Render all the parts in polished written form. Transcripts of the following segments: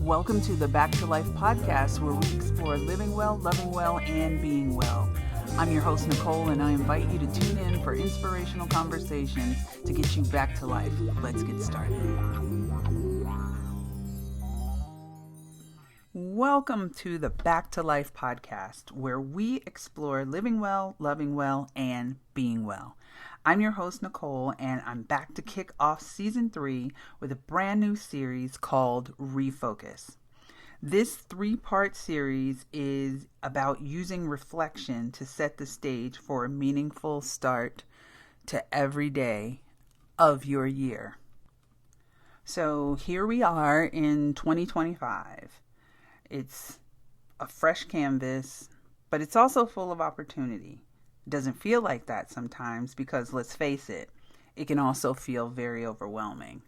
Welcome to the Back to Life podcast, where we explore living well, loving well, and being well. I'm your host, Nicole, and I invite you to tune in for inspirational conversations to get you back to life. Let's get started. Welcome to the Back to Life podcast, where we explore living well, loving well, and being well. I'm your host, Nicole, and I'm back to kick off season 3 with a brand new series called REFOCUS. This 3-part series is about using reflection to set the stage for a meaningful start to every day of your year. So here we are in 2025. It's a fresh canvas, but it's also full of opportunity. It doesn't feel like that sometimes because, let's face it, it can also feel very overwhelming.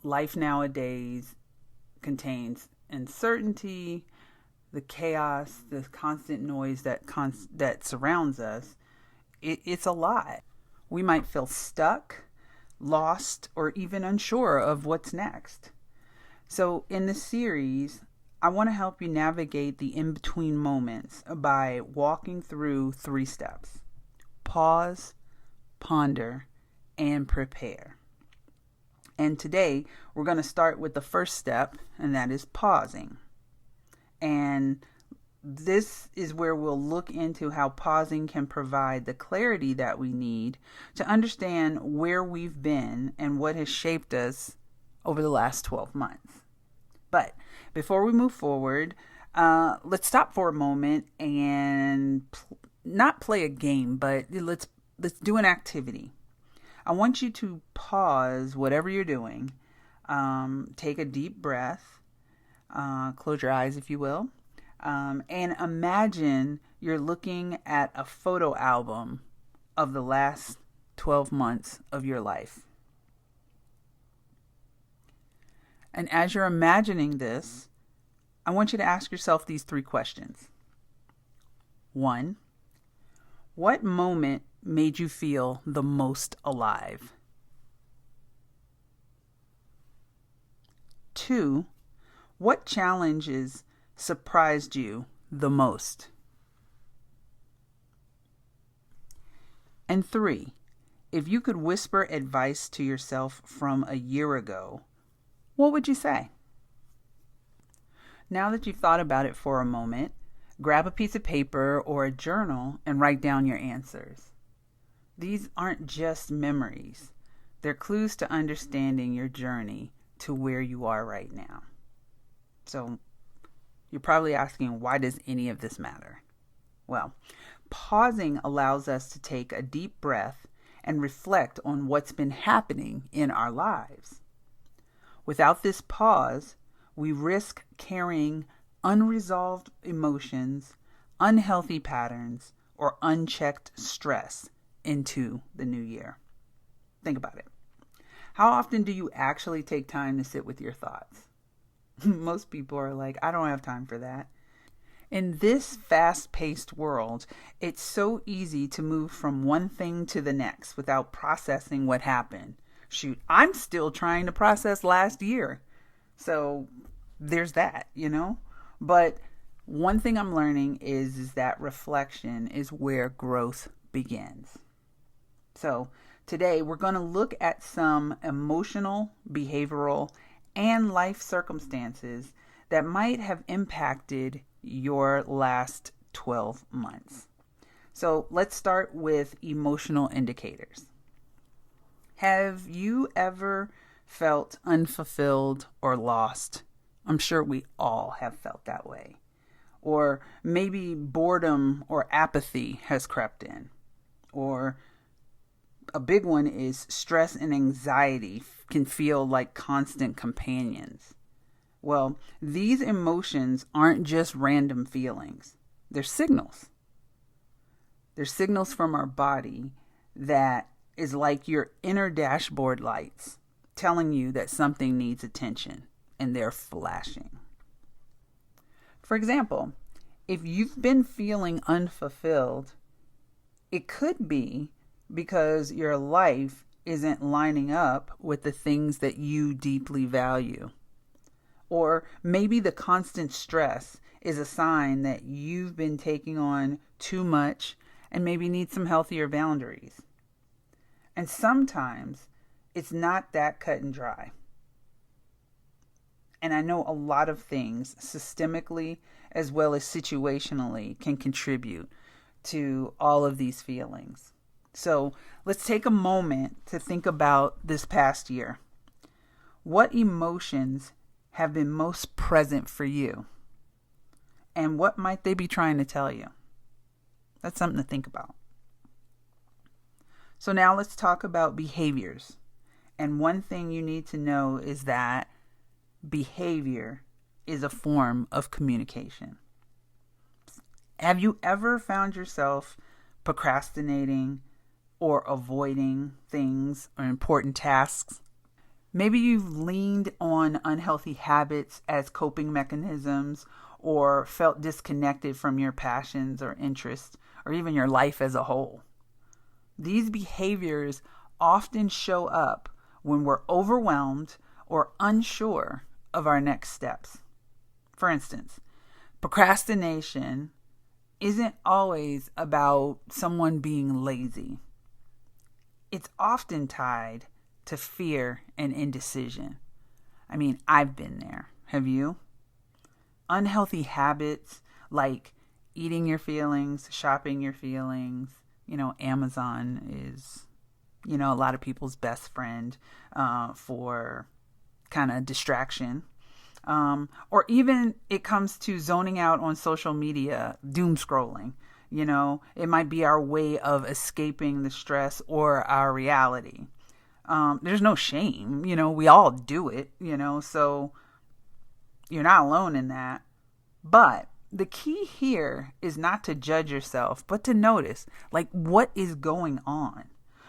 Life nowadays contains uncertainty, the chaos, the constant noise that surrounds us. It's a lot. We might feel stuck, lost, or even unsure of what's next. So in this series, I want to help you navigate the in-between moments by walking through 3 steps: pause, ponder, and prepare. And today, we're going to start with the first step, and that is pausing. And this is where we'll look into how pausing can provide the clarity that we need to understand where we've been and what has shaped us over the last 12 months. But before we move forward, let's stop for a moment and not play a game, but let's do an activity. I want you to pause whatever you're doing. Take a deep breath. Close your eyes, if you will. And imagine you're looking at a photo album of the last 12 months of your life. And as you're imagining this, I want you to ask yourself these 3 questions. 1, what moment made you feel the most alive? 2, what challenges surprised you the most? And 3, if you could whisper advice to yourself from a year ago, what would you say? Now that you've thought about it for a moment, grab a piece of paper or a journal and write down your answers. These aren't just memories. They're clues to understanding your journey to where you are right now. So you're probably asking, why does any of this matter? Well, pausing allows us to take a deep breath and reflect on what's been happening in our lives. Without this pause, we risk carrying unresolved emotions, unhealthy patterns, or unchecked stress into the new year. Think about it. How often do you actually take time to sit with your thoughts? Most people are like, I don't have time for that. In this fast-paced world, it's so easy to move from one thing to the next without processing what happened. Shoot, I'm still trying to process last year. So there's that, But one thing I'm learning is that reflection is where growth begins. So today we're going to look at some emotional, behavioral, and life circumstances that might have impacted your last 12 months. So let's start with emotional indicators. Have you ever felt unfulfilled or lost? I'm sure we all have felt that way. Or maybe boredom or apathy has crept in. Or a big one is stress and anxiety can feel like constant companions. Well, these emotions aren't just random feelings. They're signals. They're signals from our body that is like your inner dashboard lights telling you that something needs attention, and they're flashing. For example, if you've been feeling unfulfilled, it could be because your life isn't lining up with the things that you deeply value. Or maybe the constant stress is a sign that you've been taking on too much and maybe need some healthier boundaries. And sometimes it's not that cut and dry. And I know a lot of things systemically as well as situationally can contribute to all of these feelings. So let's take a moment to think about this past year. What emotions have been most present for you? And what might they be trying to tell you? That's something to think about. So now let's talk about behaviors. And one thing you need to know is that behavior is a form of communication. Have you ever found yourself procrastinating or avoiding things or important tasks? Maybe you've leaned on unhealthy habits as coping mechanisms or felt disconnected from your passions or interests or even your life as a whole. These behaviors often show up when we're overwhelmed or unsure of our next steps. For instance, procrastination isn't always about someone being lazy. It's often tied to fear and indecision. I mean, I've been there. Have you? Unhealthy habits like eating your feelings, shopping your feelings. Amazon is, a lot of people's best friend for kind of distraction. Or even it comes to zoning out on social media, doom scrolling. It might be our way of escaping the stress or our reality. There's no shame, we all do it, so you're not alone in that. But the key here is not to judge yourself, but to notice, what is going on?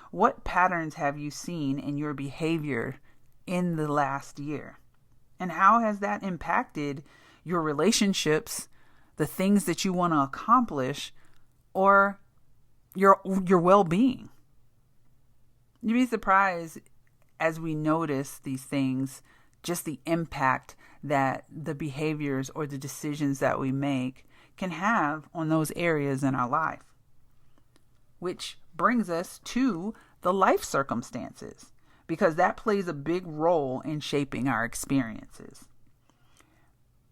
What patterns have you seen in your behavior in the last year? And how has that impacted your relationships, the things that you want to accomplish, or your well-being? You'd be surprised as we notice these things, just the impact that the behaviors or the decisions that we make can have on those areas in our life. Which brings us to the life circumstances, because that plays a big role in shaping our experiences.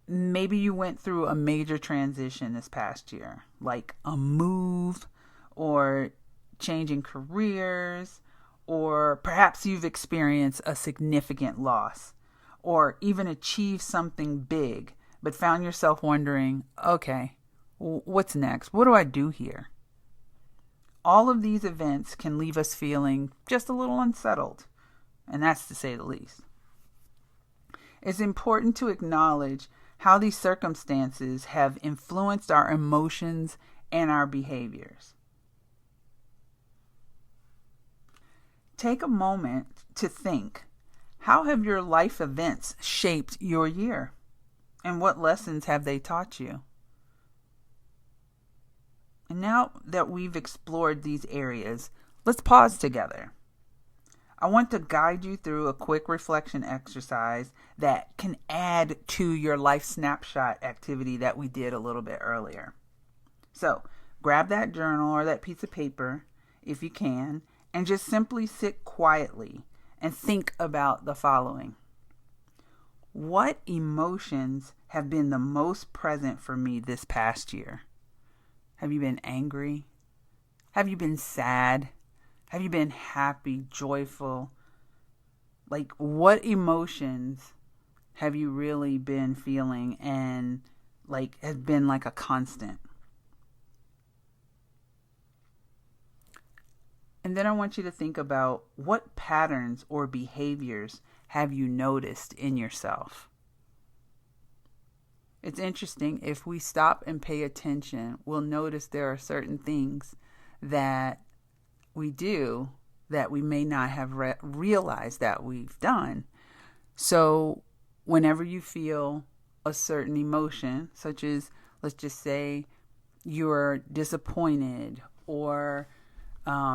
Maybe you went through a major transition this past year, like a move or changing careers, or perhaps you've experienced a significant loss or even achieved something big, but found yourself wondering, okay, what's next? What do I do here? All of these events can leave us feeling just a little unsettled, and that's to say the least. It's important to acknowledge how these circumstances have influenced our emotions and our behaviors. Take a moment to think, how have your life events shaped your year? And what lessons have they taught you? And now that we've explored these areas, let's pause together. I want to guide you through a quick reflection exercise that can add to your life snapshot activity that we did a little bit earlier. So grab that journal or that piece of paper if you can, and just simply sit quietly and think about the following. What emotions have been the most present for me this past year? Have you been angry? Have you been sad? Have you been happy, joyful? What emotions have you really been feeling and has been a constant? And then I want you to think about what patterns or behaviors have you noticed in yourself? It's interesting, if we stop and pay attention, we'll notice there are certain things that we do that we may not have realized that we've done. So whenever you feel a certain emotion, such as, let's just say, you're disappointed or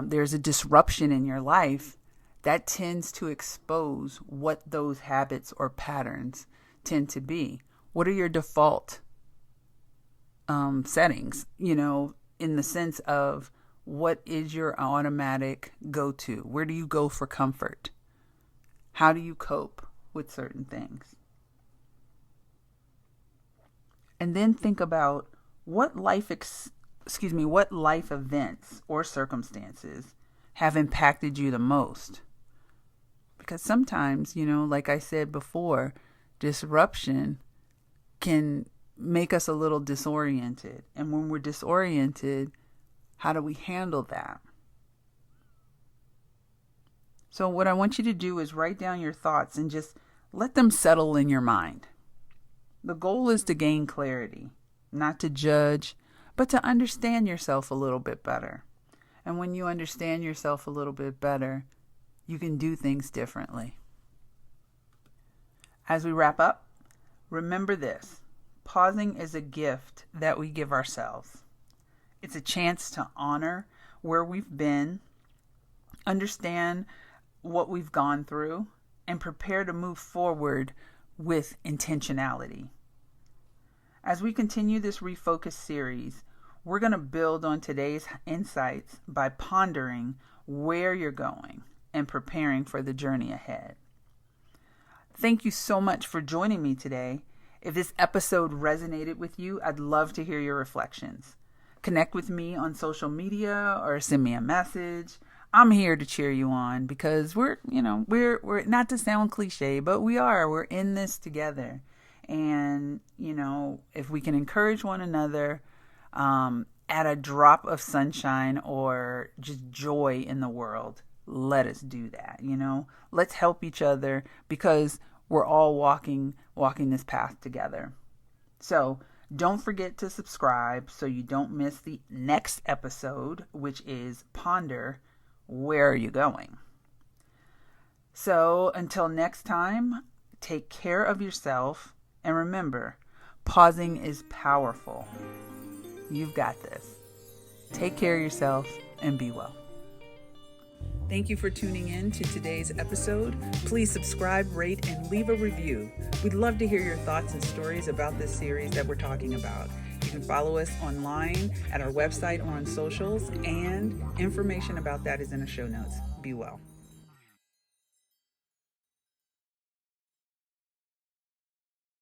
there's a disruption in your life, that tends to expose what those habits or patterns tend to be? What are your default settings, in the sense of what is your automatic go-to? Where do you go for comfort? How do you cope with certain things? And then think about what life events or circumstances have impacted you the most. Because sometimes, like I said before, disruption can make us a little disoriented. And when we're disoriented, how do we handle that? So what I want you to do is write down your thoughts and just let them settle in your mind. The goal is to gain clarity, not to judge, but to understand yourself a little bit better. And when you understand yourself a little bit better, you can do things differently. As we wrap up, remember this. Pausing is a gift that we give ourselves. It's a chance to honor where we've been, understand what we've gone through, and prepare to move forward with intentionality. As we continue this Refocus series, we're going to build on today's insights by pondering where you're going and preparing for the journey ahead. Thank you so much for joining me today. If this episode resonated with you, I'd love to hear your reflections. Connect with me on social media or send me a message. I'm here to cheer you on because we're not to sound cliche, but we're in this together. And, if we can encourage one another, at a drop of sunshine or just joy in the world, let us do that. Let's help each other because we're all walking this path together. So don't forget to subscribe so you don't miss the next episode, which is Ponder, Where Are You Going? So until next time, take care of yourself and remember, pausing is powerful. You've got this. Take care of yourself and be well. Thank you for tuning in to today's episode. Please subscribe, rate, and leave a review. We'd love to hear your thoughts and stories about this series that we're talking about. You can follow us online at our website or on socials, and information about that is in the show notes. Be well.